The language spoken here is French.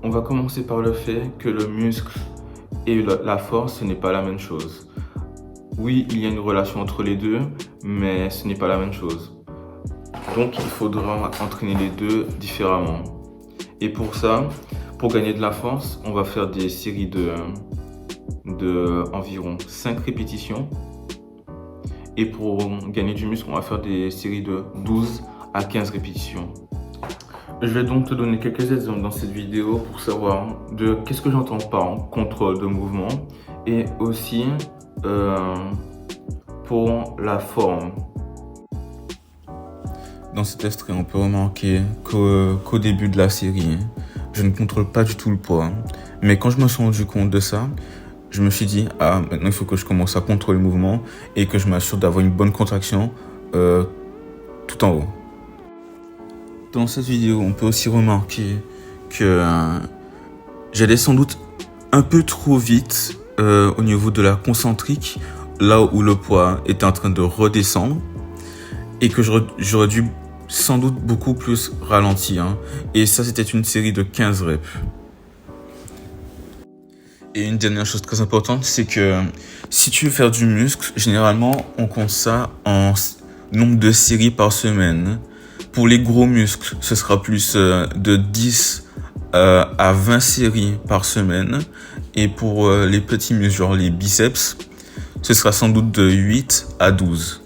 on va commencer par le fait que le muscle et la force, ce n'est pas la même chose. Oui, il y a une relation entre les deux, mais ce n'est pas la même chose. Donc, il faudra entraîner les deux différemment. Et pour ça, pour gagner de la force, on va faire des séries de environ 5 répétitions. Et pour gagner du muscle, on va faire des séries de 12 à 15 répétitions. Je vais donc te donner quelques exemples dans cette vidéo pour savoir de qu'est-ce que j'entends par contrôle de mouvement et aussi pour la forme. Dans cet extrait, on peut remarquer qu'au début de la série, je ne contrôle pas du tout le poids. Mais quand je me suis rendu compte de ça, je me suis dit, maintenant il faut que je commence à contrôler le mouvement et que je m'assure d'avoir une bonne contraction tout en haut. Dans cette vidéo, on peut aussi remarquer que j'allais sans doute un peu trop vite au niveau de la concentrique, là où le poids était en train de redescendre, et que j'aurais dû sans doute beaucoup plus ralentir. Et ça, c'était une série de 15 reps. Et une dernière chose très importante, c'est que si tu veux faire du muscle, généralement, on compte ça en nombre de séries par semaine. Pour les gros muscles, ce sera plus de 10 à 20 séries par semaine. Et pour les petits muscles, genre les biceps, ce sera sans doute de 8 à 12.